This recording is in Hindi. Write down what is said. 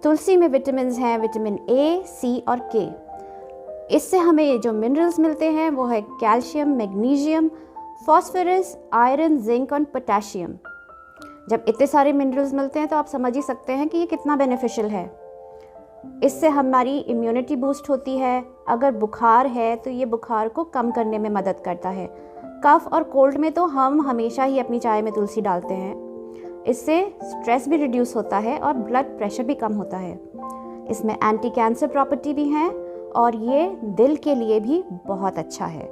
तुलसी में विटामिन्स हैं, विटामिन ए, सी और के। इससे हमें जो मिनरल्स मिलते हैं वो है calcium, magnesium, phosphorus, iron, zinc और पोटेशियम। जब इतने सारे मिनरल्स मिलते हैं तो आप समझ ही सकते हैं कि ये कितना बेनिफिशियल है। इससे हमारी इम्यूनिटी बूस्ट होती है। अगर बुखार है तो ये बुखार को कम करने में मदद करता है। कफ और कोल्ड में तो हम हमेशा ही अपनी चाय में तुलसी डालते हैं। इससे स्ट्रेस भी रिड्यूस होता है और ब्लड प्रेशर भी कम होता है। इसमें एंटी कैंसर प्रॉपर्टी भी हैं और ये दिल के लिए भी बहुत अच्छा है।